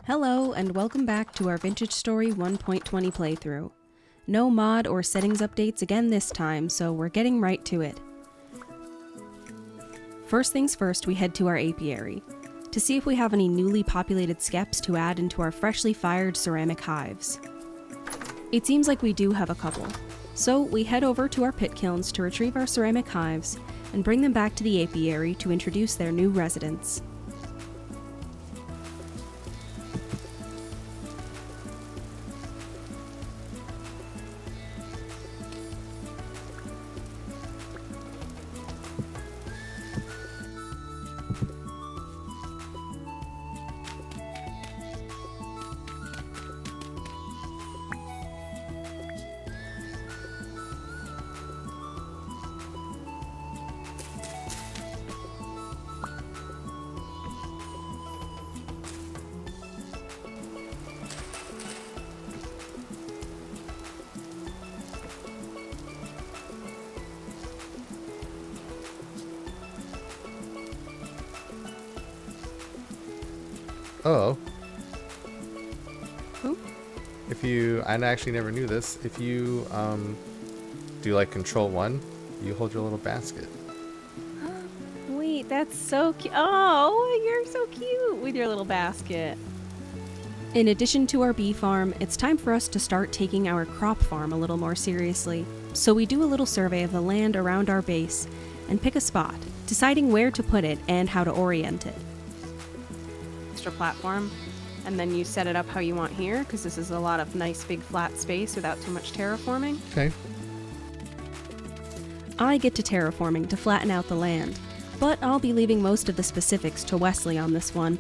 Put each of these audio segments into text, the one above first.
Hello, and welcome back to our Vintage Story 1.20 playthrough. No mod or settings updates again this time, so we're getting right to it. First things first, we head to our apiary, to see if we have any newly populated skeps to add into our freshly fired ceramic hives. It seems like we do have a couple, so we head over to our pit kilns to retrieve our ceramic hives and bring them back to the apiary to introduce their new residents. Oh. Who? If you, I actually never knew this, if you do like control 1, you hold your little basket. Wait, that's so cute. Oh, you're so cute with your little basket. In addition to our bee farm, it's time for us to start taking our crop farm a little more seriously. So we do a little survey of the land around our base and pick a spot, deciding where to put it and how to orient it. Extra platform, and then you set it up how you want here, because this is a lot of nice big flat space without too much terraforming. Okay. I get to terraforming to flatten out the land, but I'll be leaving most of the specifics to Wesley on this one.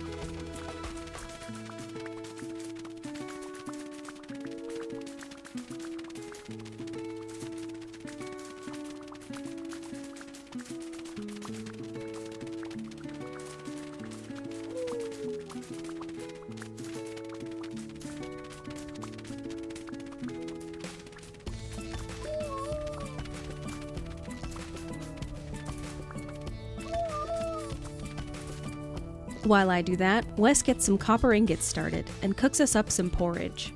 While I do that, Wes gets some copper ingots started and cooks us up some porridge.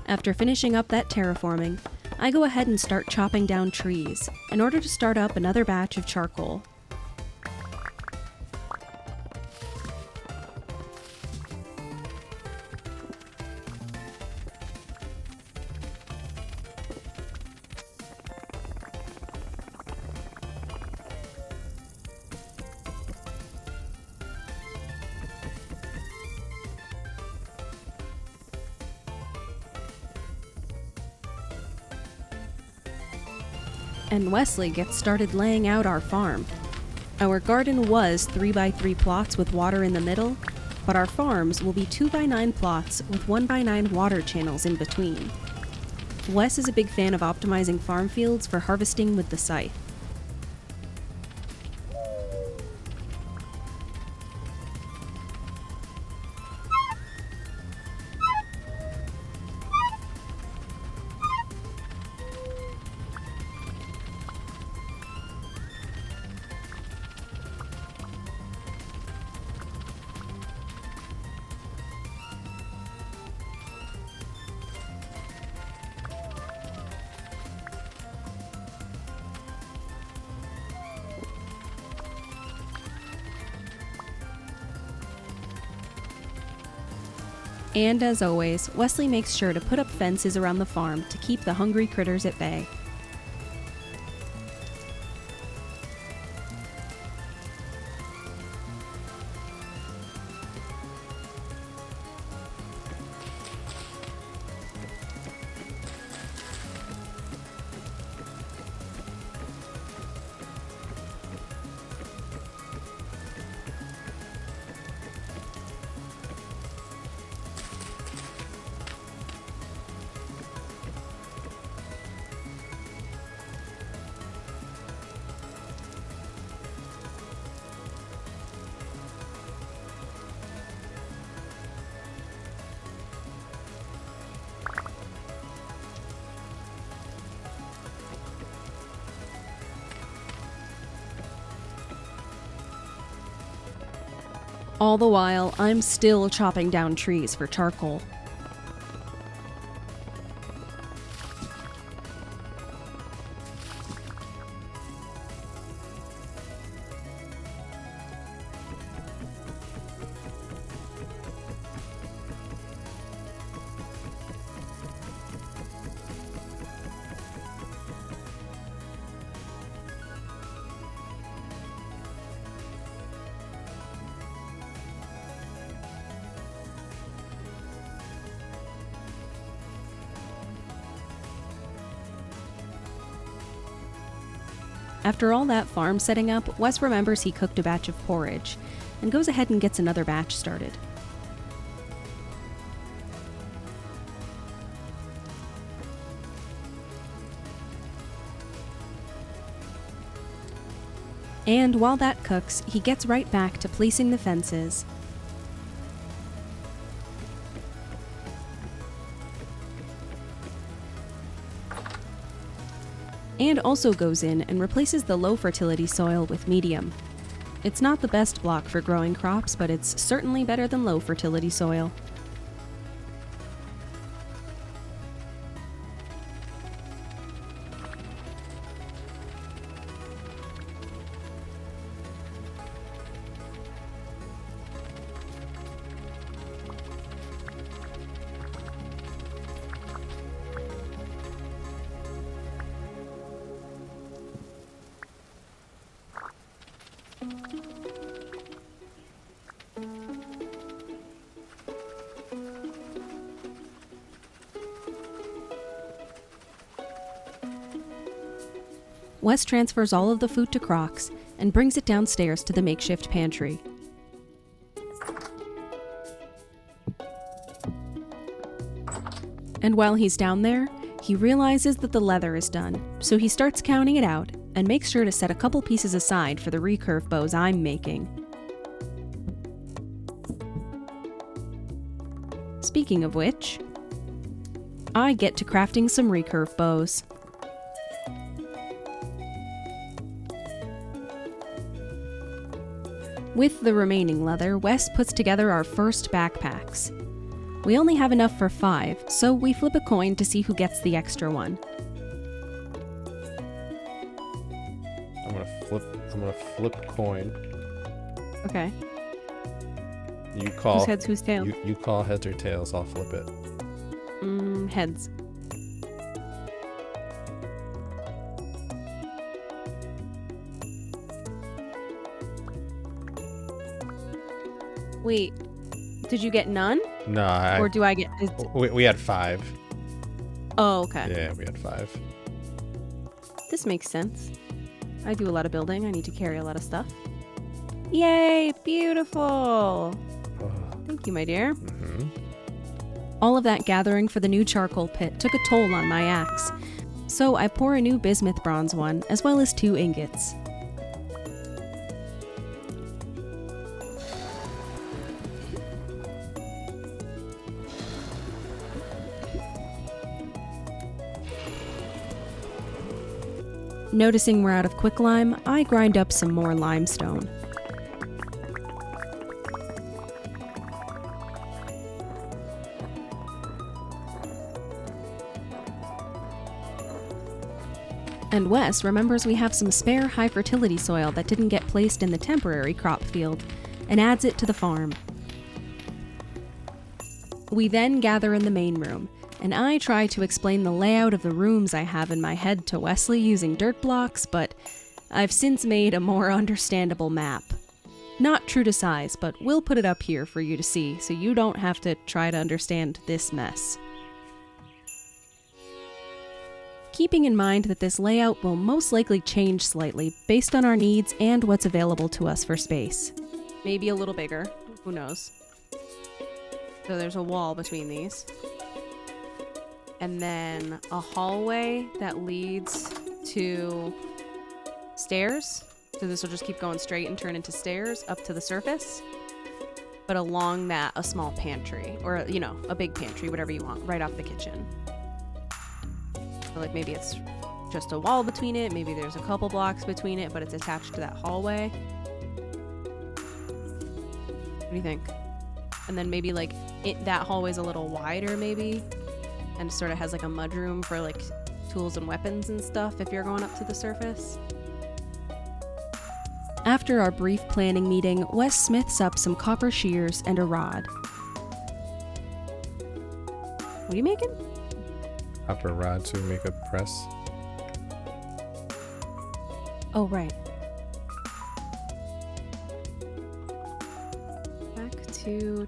After finishing up that terraforming, I go ahead and start chopping down trees in order to start up another batch of charcoal. And Wesley gets started laying out our farm. Our garden was 3x3 plots with water in the middle, but our farms will be 2x9 plots with 1x9 water channels in between. Wes is a big fan of optimizing farm fields for harvesting with the scythe. And as always, Wesley makes sure to put up fences around the farm to keep the hungry critters at bay. All the while, I'm still chopping down trees for charcoal. After all that farm setting up, Wes remembers he cooked a batch of porridge, and goes ahead and gets another batch started. And while that cooks, he gets right back to placing the fences. And also goes in and replaces the low fertility soil with medium. It's not the best block for growing crops, but it's certainly better than low fertility soil. Wes transfers all of the food to Crocs and brings it downstairs to the makeshift pantry. And while he's down there, he realizes that the leather is done, so he starts counting it out and makes sure to set a couple pieces aside for the recurve bows I'm making. Speaking of which, I get to crafting some recurve bows. With the remaining leather, Wes puts together our first backpacks. We only have enough for 5, so we flip a coin to see who gets the extra one. I'm gonna flip coin. Okay. You call whose heads, whose tails? You call heads or tails, I'll flip it. Heads. Wait, did you get none? No, or do I get... We had 5. Oh, okay. Yeah, we had 5. This makes sense. I do a lot of building. I need to carry a lot of stuff. Yay, beautiful. Thank you, my dear. Mm-hmm. All of that gathering for the new charcoal pit took a toll on my axe, so I pour a new bismuth bronze one, as well as 2 ingots. Noticing we're out of quicklime, I grind up some more limestone. And Wes remembers we have some spare high fertility soil that didn't get placed in the temporary crop field, and adds it to the farm. We then gather in the main room, and I try to explain the layout of the rooms I have in my head to Wesley using dirt blocks, but I've since made a more understandable map. Not true to size, but we'll put it up here for you to see, so you don't have to try to understand this mess. Keeping in mind that this layout will most likely change slightly based on our needs and what's available to us for space. Maybe a little bigger, who knows. So there's a wall between these. And then a hallway that leads to stairs. So this will just keep going straight and turn into stairs up to the surface. But along that, a small pantry, or, you know, a big pantry, whatever you want, right off the kitchen. So like maybe it's just a wall between it, maybe there's a couple blocks between it, but it's attached to that hallway. What do you think? And then maybe like that hallway's a little wider maybe, and sort of has like a mudroom for like tools and weapons and stuff if you're going up to the surface. After our brief planning meeting, Wes smiths up some copper shears and a rod. What are you making? Copper rod to make a press. Oh, right. Back to...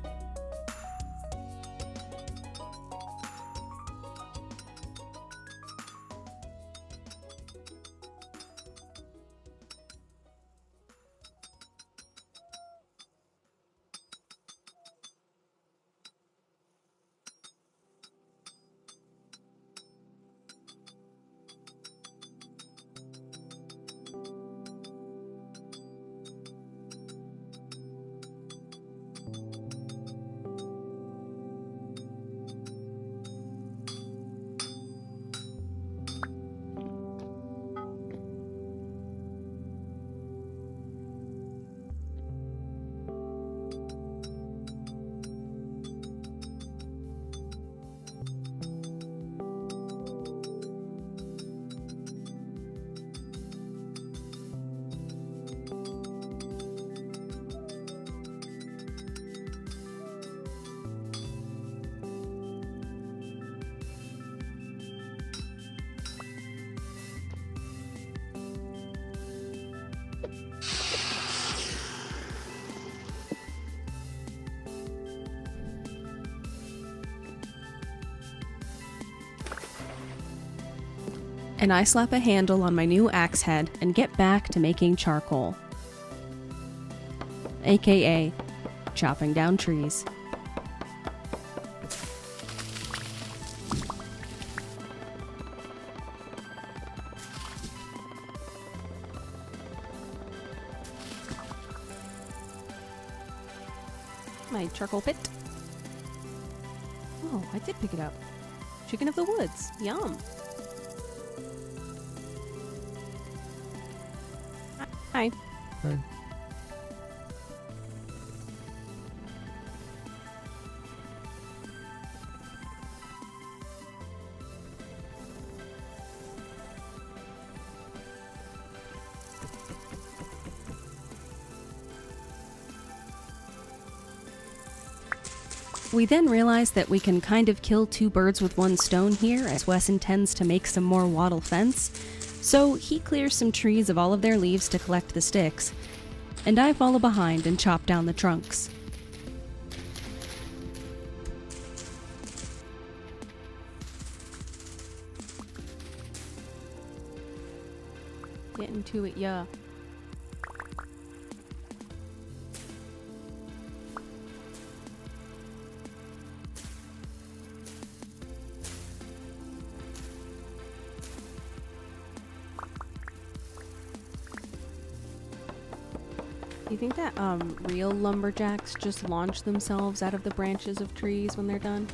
And I slap a handle on my new axe head and get back to making charcoal. AKA chopping down trees. My charcoal pit. Oh, I did pick it up. Chicken of the woods. Yum. Hi. Hi. We then realize that we can kind of kill two birds with one stone here, as Wes intends to make some more wattle fence. So he clears some trees of all of their leaves to collect the sticks, and I follow behind and chop down the trunks. Getting to it, yeah. Do you think that real lumberjacks just launch themselves out of the branches of trees when they're done?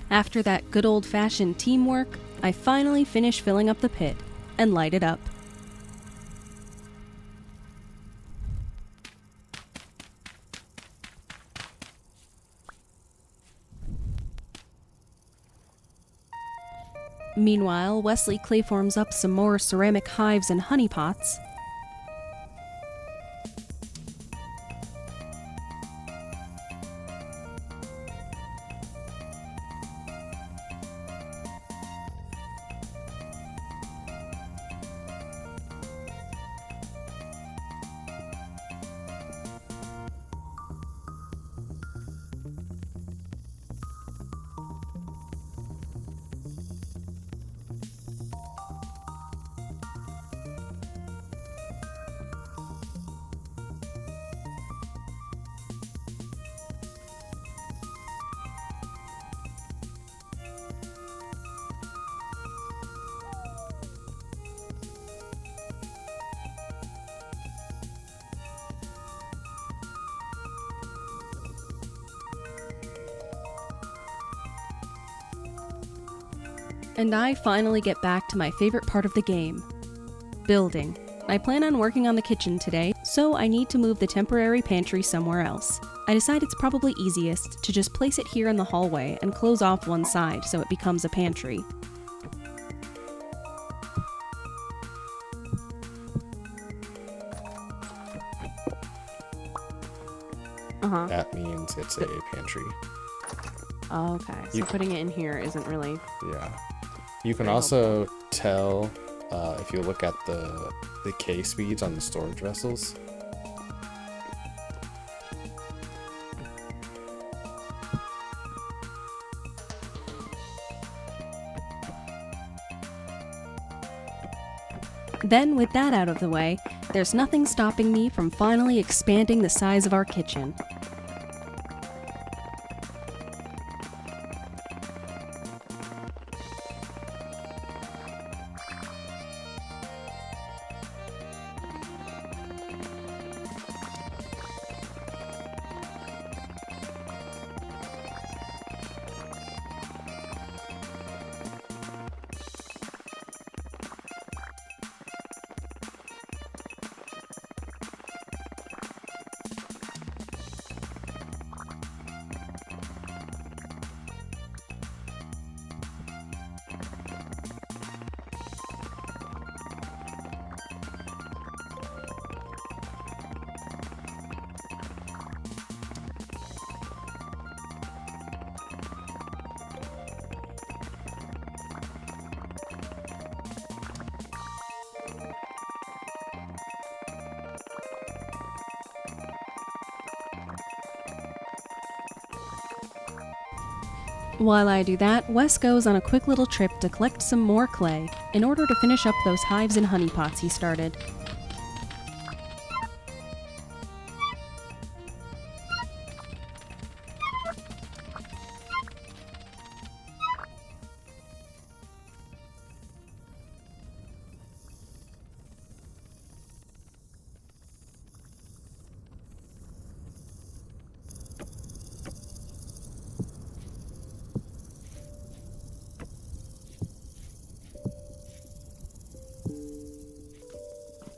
After that good old-fashioned teamwork, I finally finish filling up the pit and light it up. Meanwhile, Wesley clayforms up some more ceramic hives and honeypots. And I finally get back to my favorite part of the game, building. I plan on working on the kitchen today, so I need to move the temporary pantry somewhere else. I decide it's probably easiest to just place it here in the hallway and close off one side so it becomes a pantry. Uh-huh. That means it's a pantry. Oh, okay. So putting it in here isn't really... Yeah. You can also tell if you look at the decay speeds on the storage vessels. Then, with that out of the way, there's nothing stopping me from finally expanding the size of our kitchen. While I do that, Wes goes on a quick little trip to collect some more clay in order to finish up those hives and honeypots he started.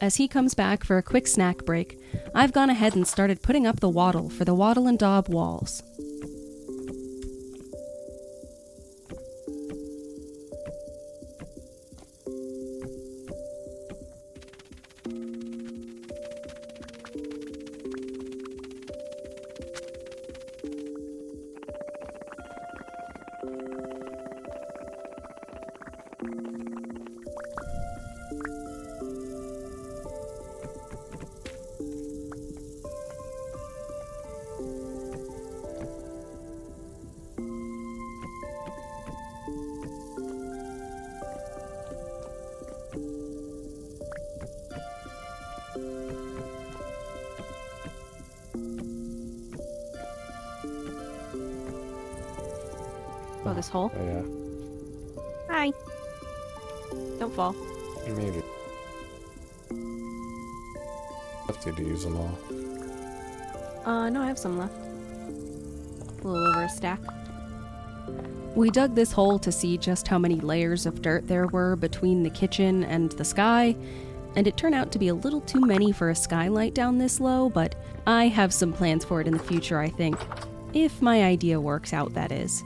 As he comes back for a quick snack break, I've gone ahead and started putting up the wattle for the wattle and daub walls. Oh, this hole? Oh, yeah. Hi. Don't fall. Maybe. Have to use them all. No, I have some left. A little over a stack. We dug this hole to see just how many layers of dirt there were between the kitchen and the sky, and it turned out to be a little too many for a skylight down this low, but I have some plans for it in the future, I think. If my idea works out, that is.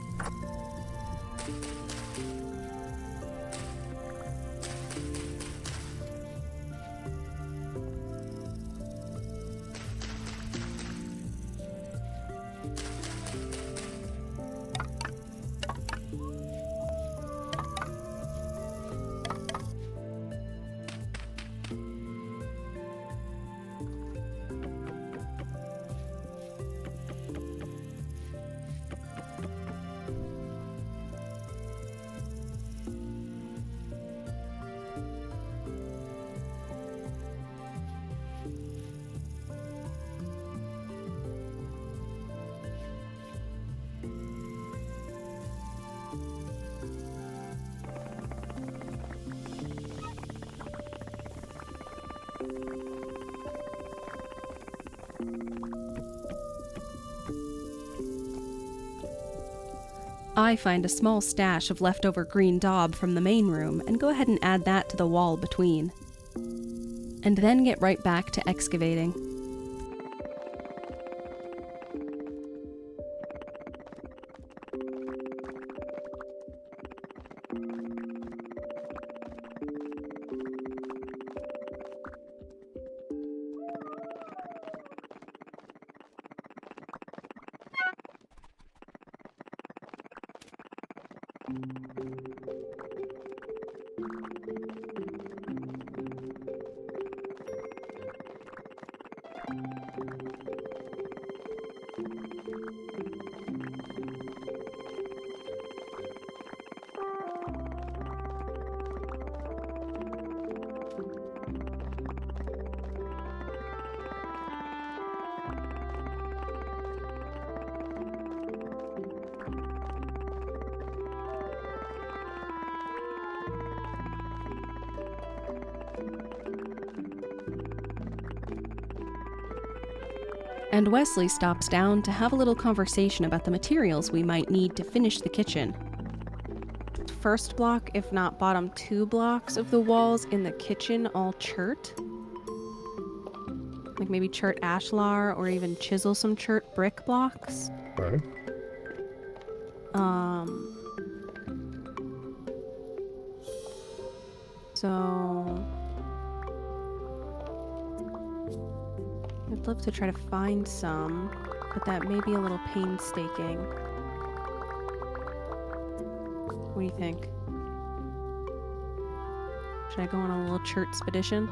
I find a small stash of leftover green daub from the main room and go ahead and add that to the wall between. And then get right back to excavating. And Wesley stops down to have a little conversation about the materials we might need to finish the kitchen. First block, if not bottom 2 blocks of the walls in the kitchen, all chert. Like maybe chert ashlar or even chisel some chert brick blocks. Okay. So I'd love to try to find some, but that may be a little painstaking. What do you think? Should I go on a little chert expedition?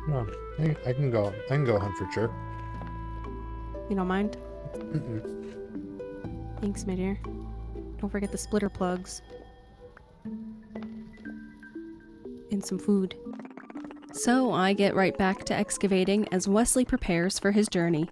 No, I can go hunt for chirp. You don't mind? Mm-mm. Thanks, my dear. Don't forget the splitter plugs. And some food. So I get right back to excavating as Wesley prepares for his journey.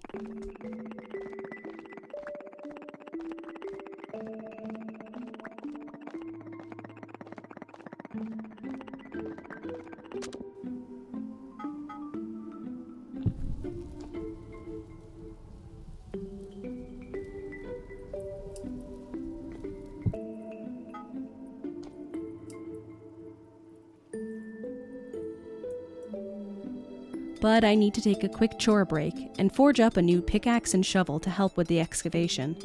But I need to take a quick chore break and forge up a new pickaxe and shovel to help with the excavation.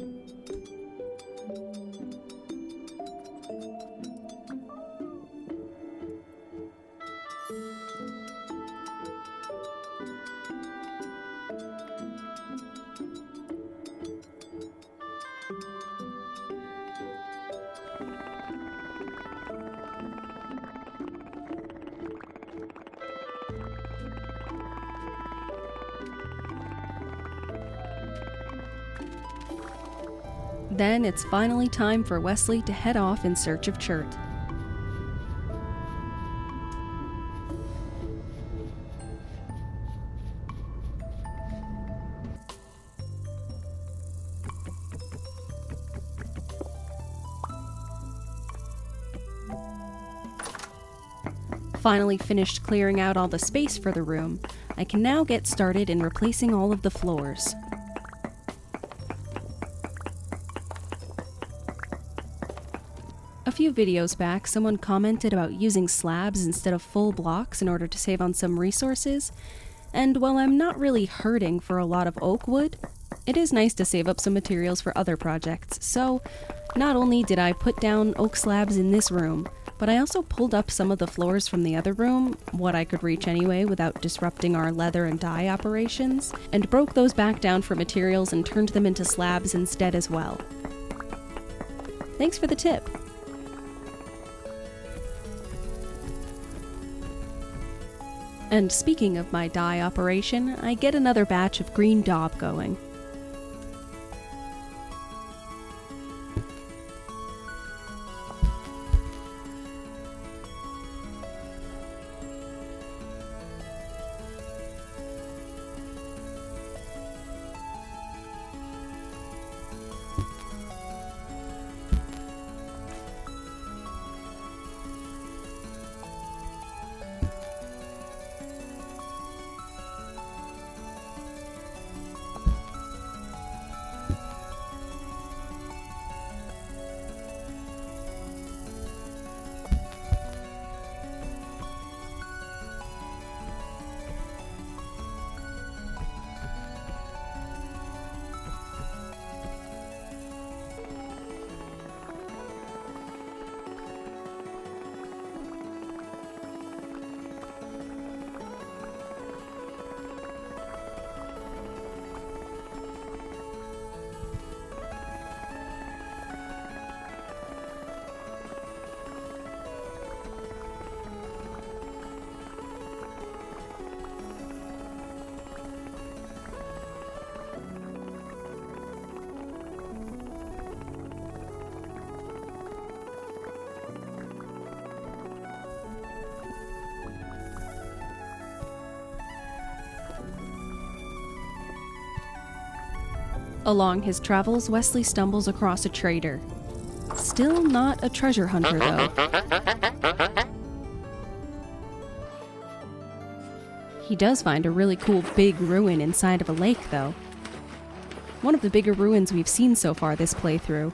Then it's finally time for Wesley to head off in search of chert. Finally finished clearing out all the space for the room, I can now get started in replacing all of the floors. A few videos back, someone commented about using slabs instead of full blocks in order to save on some resources, and while I'm not really hurting for a lot of oak wood, it is nice to save up some materials for other projects, so not only did I put down oak slabs in this room, but I also pulled up some of the floors from the other room, what I could reach anyway without disrupting our leather and dye operations, and broke those back down for materials and turned them into slabs instead as well. Thanks for the tip. And speaking of my dye operation, I get another batch of green daub going. Along his travels, Wesley stumbles across a trader. Still not a treasure hunter, though. He does find a really cool big ruin inside of a lake, though. One of the bigger ruins we've seen so far this playthrough.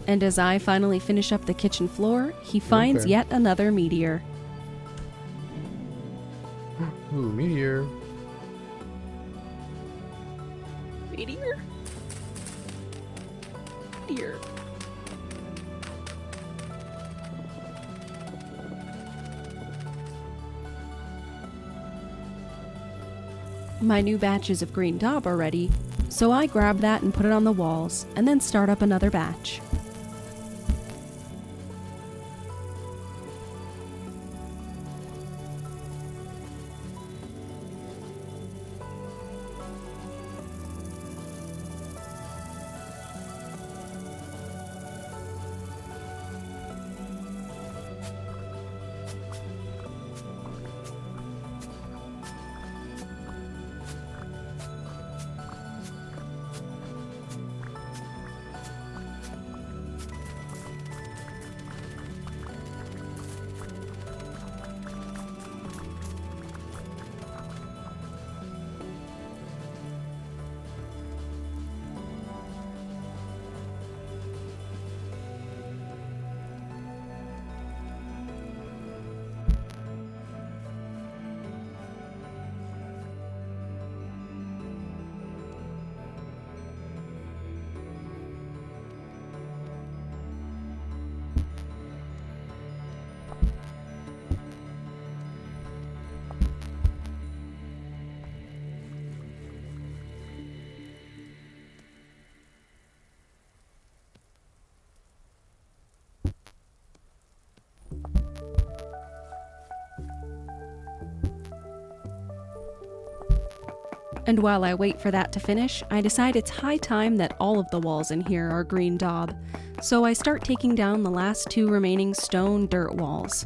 And as I finally finish up the kitchen floor, he finds yet another meteor. Ooh, meteor. Meteor? Meteor. My new batches of green daub are ready, so I grab that and put it on the walls, and then start up another batch. And while I wait for that to finish, I decide it's high time that all of the walls in here are green daub, so I start taking down the last two remaining stone dirt walls.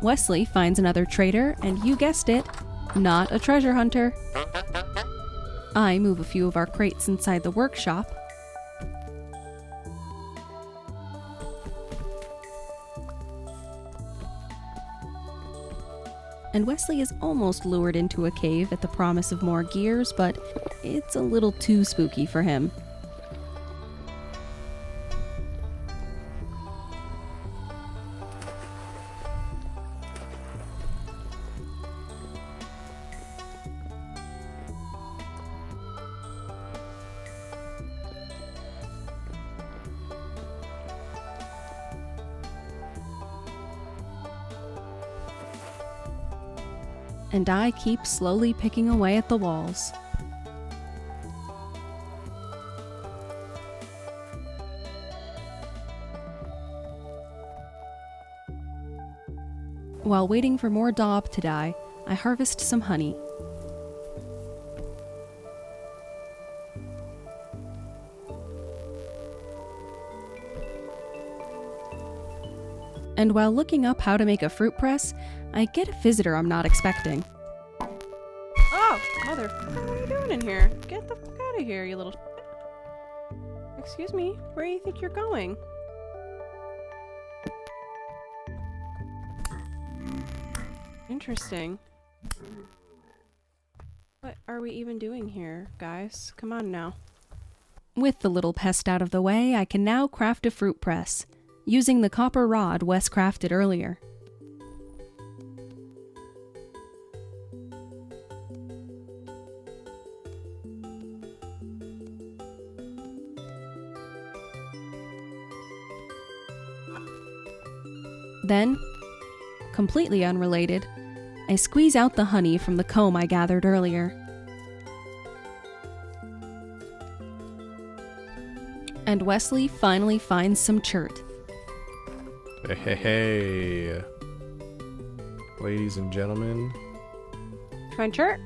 Wesley finds another trader, and you guessed it, not a treasure hunter. I move a few of our crates inside the workshop. And Wesley is almost lured into a cave at the promise of more gears, but it's a little too spooky for him. and I keep slowly picking away at the walls. While waiting for more daub to die, I harvest some honey. And while looking up how to make a fruit press, I get a visitor I'm not expecting. Oh, mother, what are you doing in here? Get the fuck out of here, you little shit. Excuse me, where do you think you're going? Interesting. What are we even doing here, guys? Come on now. With the little pest out of the way, I can now craft a fruit press, using the copper rod Wes crafted earlier. Then, completely unrelated, I squeeze out the honey from the comb I gathered earlier. And Wesley finally finds some chert. Hey. Ladies and gentlemen. Find chert?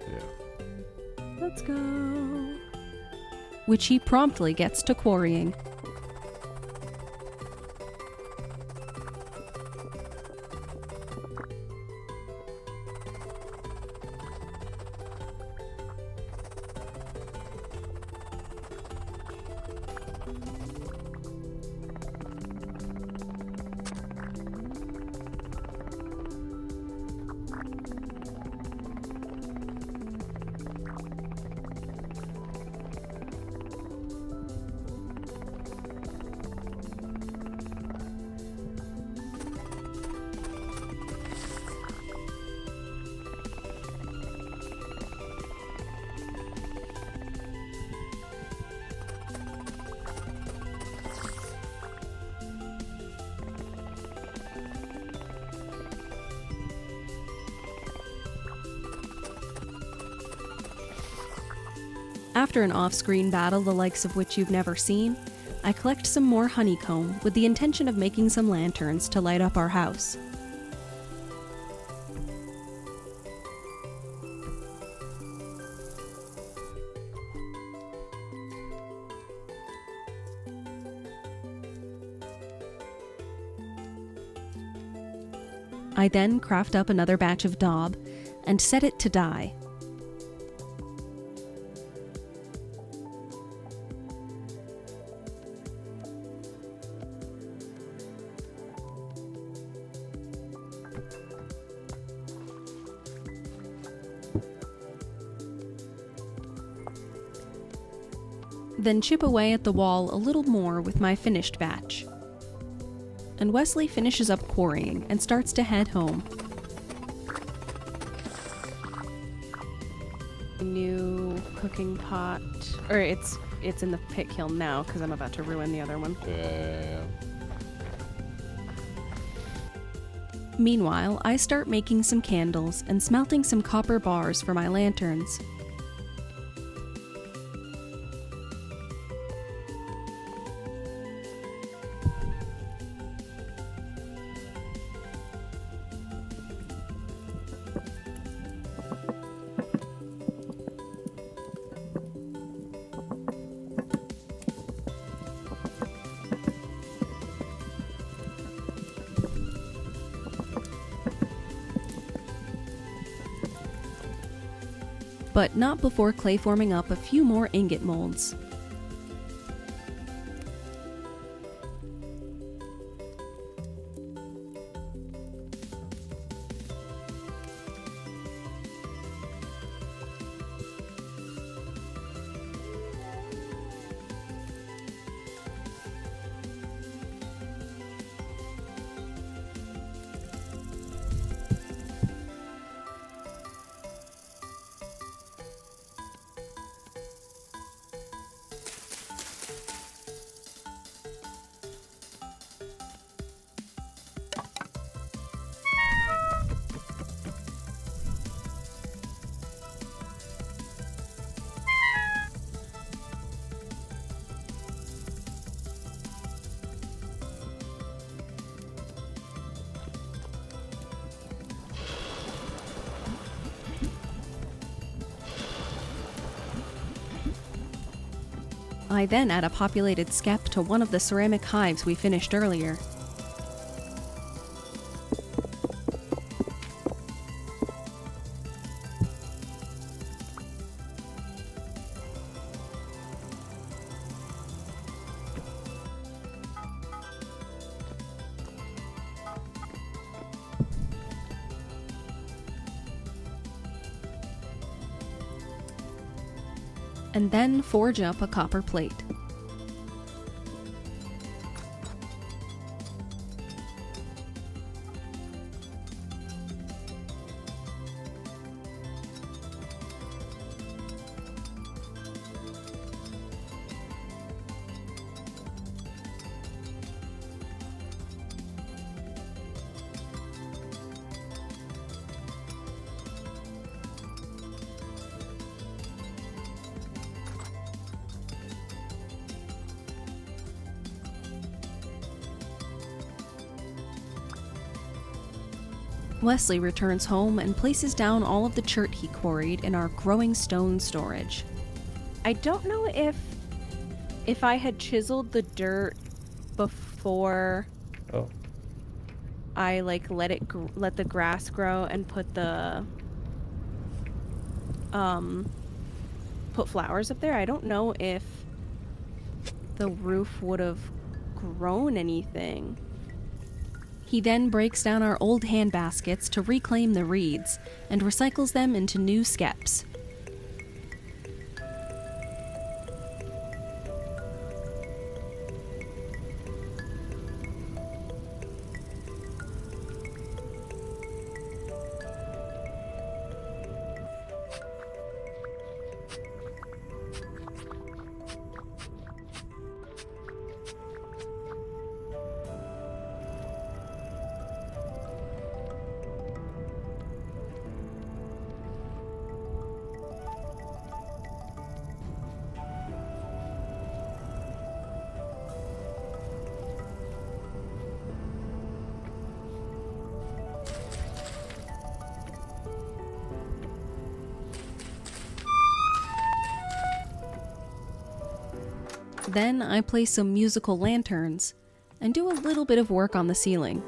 Yeah. Let's go. Which he promptly gets to quarrying. After an off-screen battle the likes of which you've never seen, I collect some more honeycomb with the intention of making some lanterns to light up our house. I then craft up another batch of daub and set it to dye. Then chip away at the wall a little more with my finished batch. And Wesley finishes up quarrying and starts to head home. New cooking pot, or it's in the pit kiln now because I'm about to ruin the other one. Yeah. Meanwhile, I start making some candles and smelting some copper bars for my lanterns. But not before clay forming up a few more ingot molds. I then add a populated skep to one of the ceramic hives we finished earlier. And then forge up a copper plate. Wesley returns home and places down all of the chert he quarried in our growing stone storage. I don't know if I had chiseled the dirt before I like let the grass grow and put the put flowers up there. I don't know if the roof would have grown anything. He then breaks down our old hand baskets to reclaim the reeds and recycles them into new skeps. Then I place some musical lanterns and do a little bit of work on the ceiling.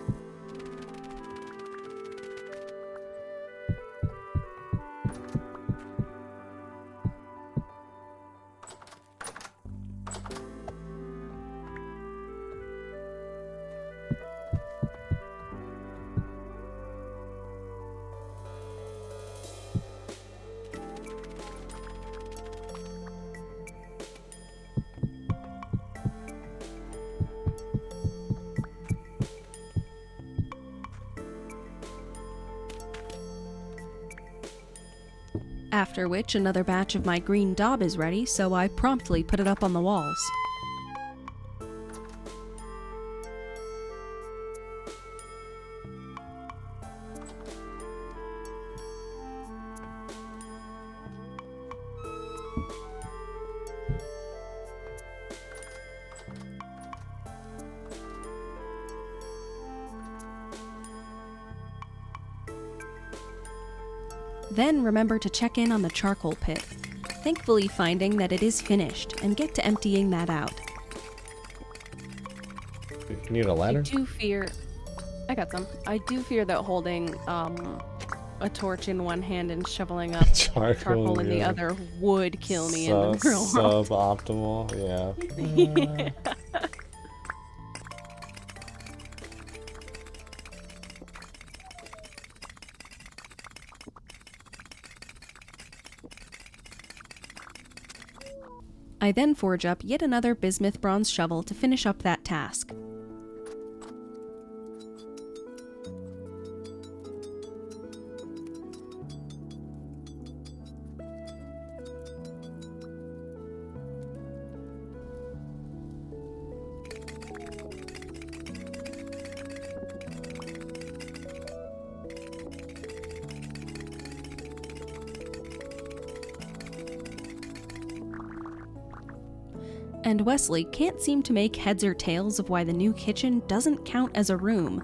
After which, another batch of my green daub is ready, so I promptly put it up on the walls. Then remember to check in on the charcoal pit, thankfully finding that it is finished, and get to emptying that out. You need a ladder? I got some. I do fear that holding a torch in one hand and shoveling up charcoal in the other would kill me in the real world. Suboptimal, yeah. I then forge up yet another bismuth bronze shovel to finish up that task. And Wesley can't seem to make heads or tails of why the new kitchen doesn't count as a room.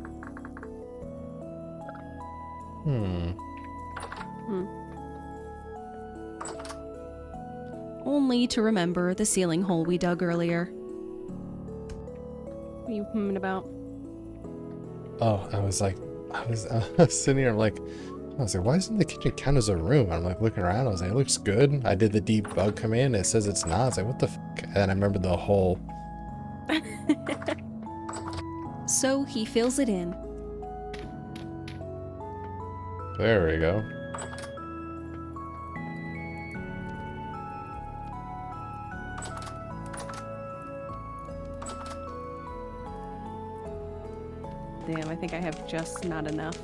only to remember the ceiling hole we dug earlier. What are you humming about? Oh, I was sitting here, I was like, why doesn't the kitchen count as a room? I'm like looking around, I was like, it looks good. I did the debug command, it says it's not. I was like, what the fuck? And I remember the hole. So he fills it in. There we go. Damn, I think I have just not enough.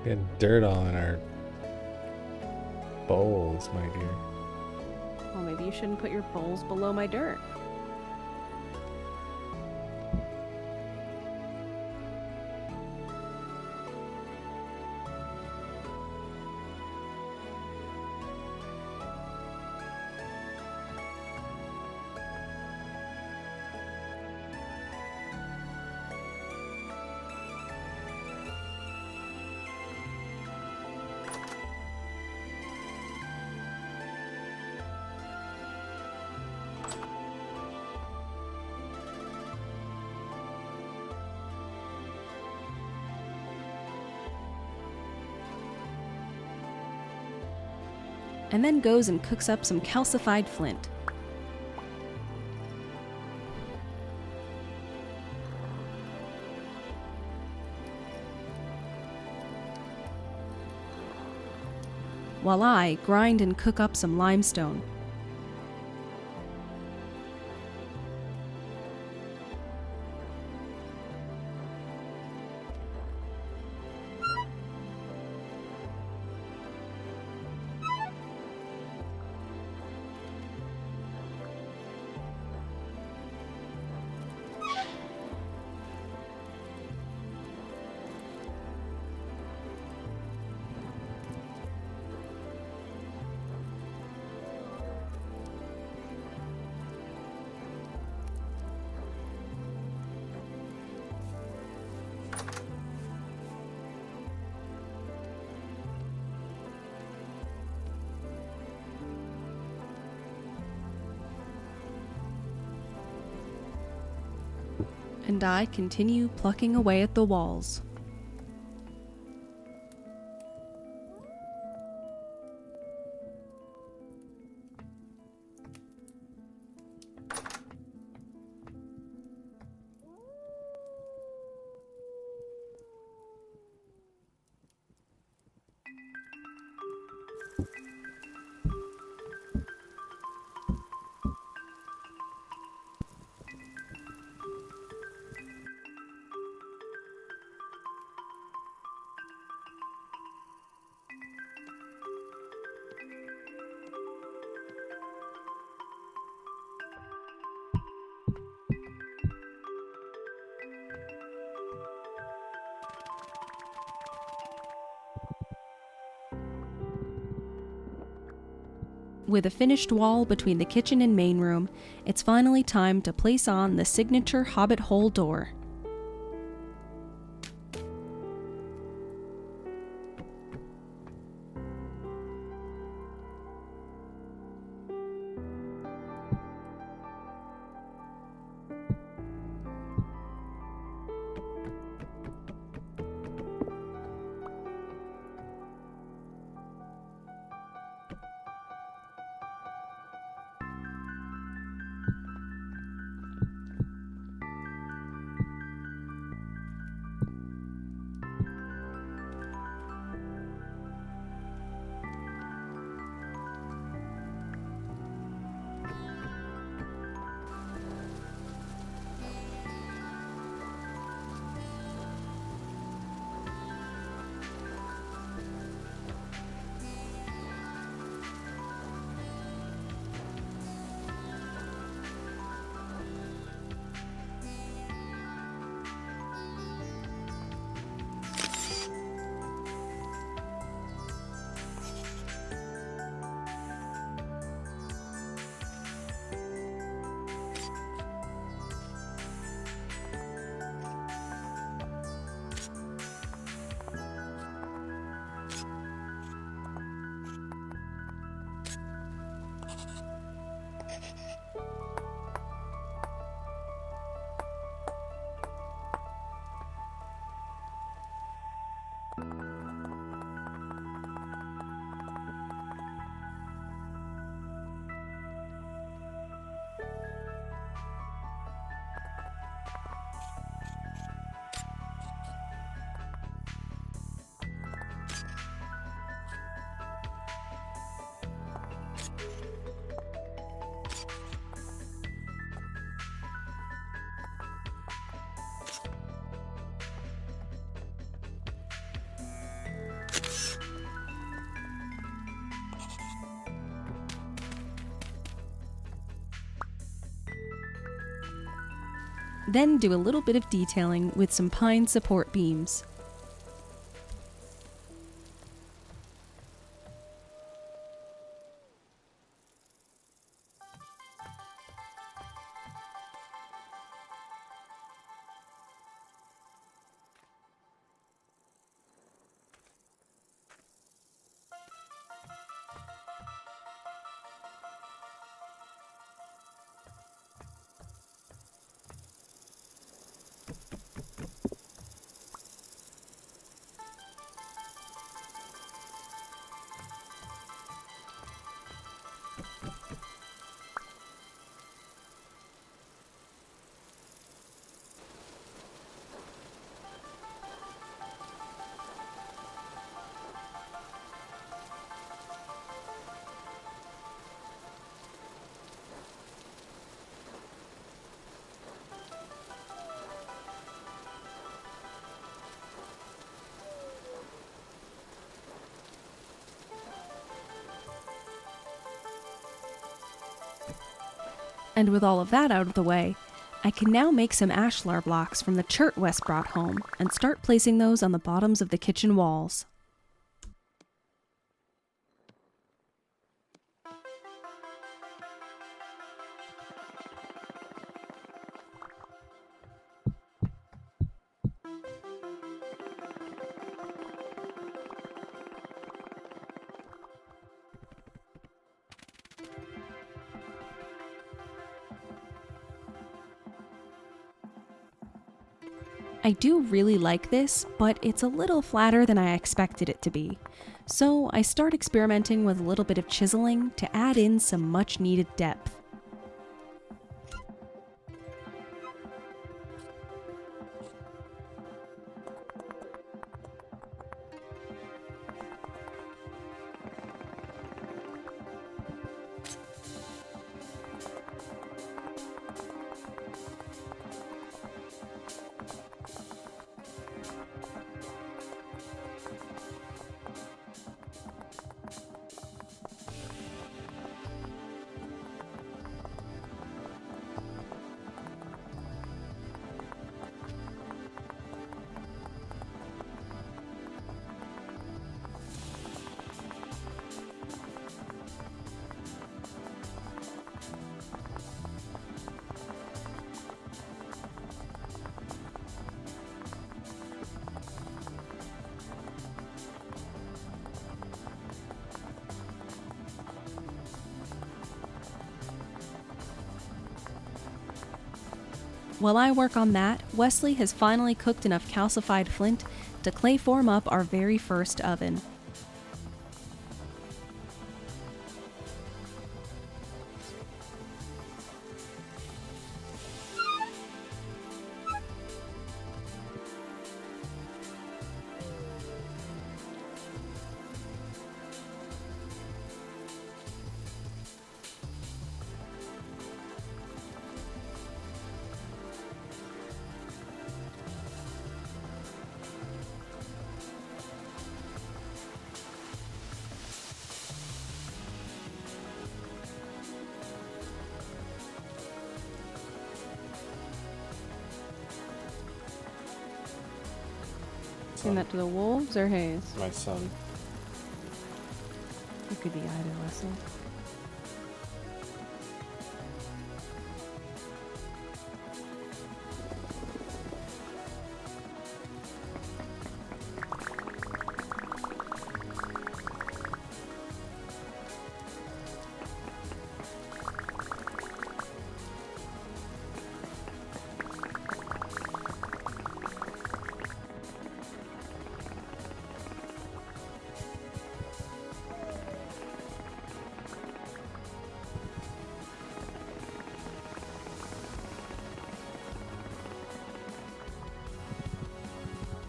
Getting dirt on our bowls, my dear. Well, maybe you shouldn't put your bowls below my dirt. And then goes and cooks up some calcified flint. While I grind and cook up some limestone. And I continue plucking away at the walls. With a finished wall between the kitchen and main room, it's finally time to place on the signature hobbit hole door. Then do a little bit of detailing with some pine support beams. And with all of that out of the way, I can now make some ashlar blocks from the chert Wes brought home and start placing those on the bottoms of the kitchen walls. I do really like this, but it's a little flatter than I expected it to be. So I start experimenting with a little bit of chiseling to add in some much needed depth. While I work on that, Wesley has finally cooked enough calcified flint to clay form up our very first oven. Send that to the wolves or Hayes? My son. It could be either, Wesley.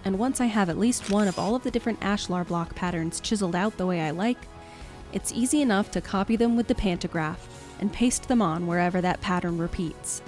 And once I have at least one of all of the different ashlar block patterns chiseled out the way I like, it's easy enough to copy them with the pantograph and paste them on wherever that pattern repeats.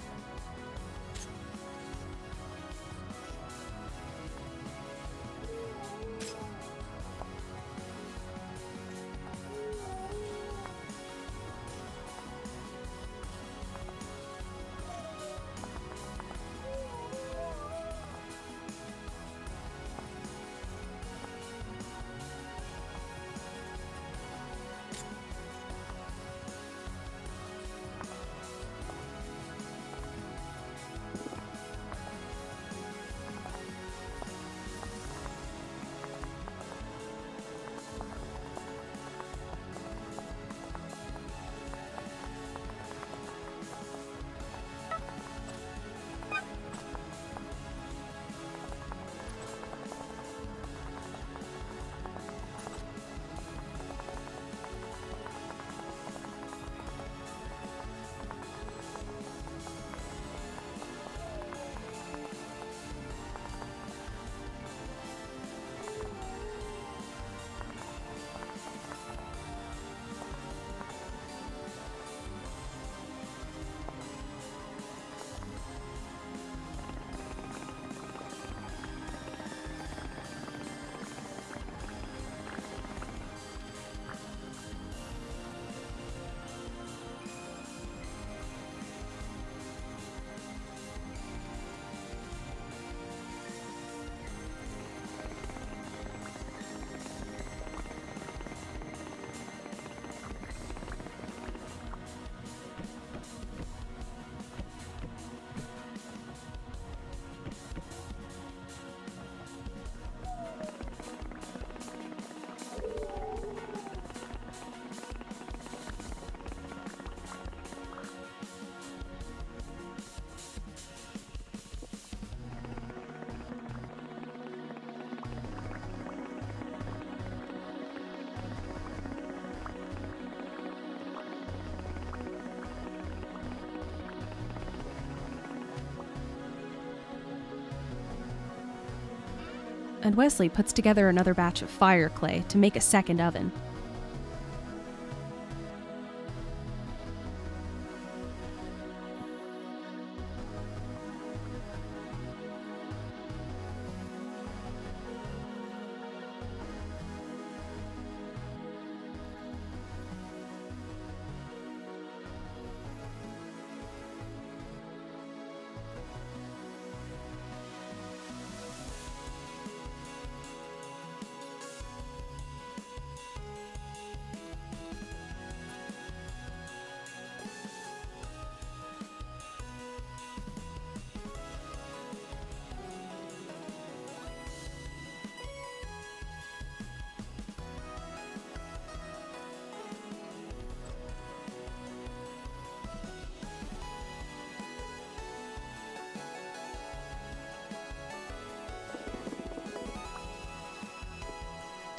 and Wesley puts together another batch of fire clay to make a second oven.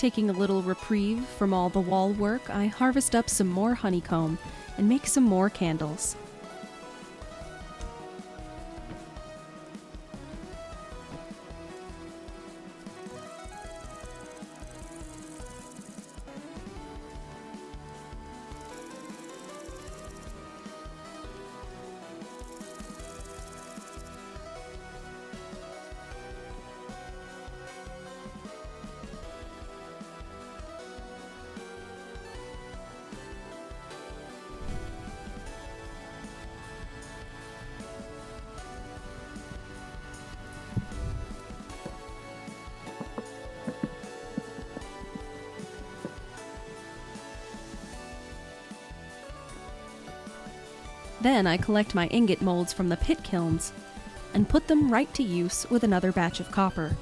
Taking a little reprieve from all the wall work, I harvest up some more honeycomb and make some more candles. Then I collect my ingot molds from the pit kilns and put them right to use with another batch of copper.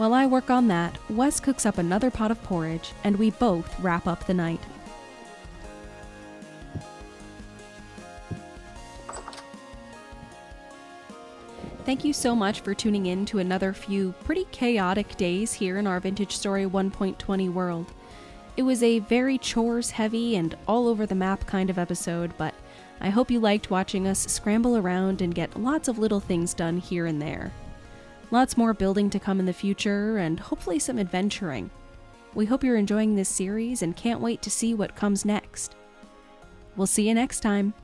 While I work on that, Wes cooks up another pot of porridge, and we both wrap up the night. Thank you so much for tuning in to another few pretty chaotic days here in our Vintage Story 1.20 world. It was a very chores heavy and all over the map kind of episode, but I hope you liked watching us scramble around and get lots of little things done here and there. Lots more building to come in the future, and hopefully some adventuring. We hope you're enjoying this series and can't wait to see what comes next. We'll see you next time.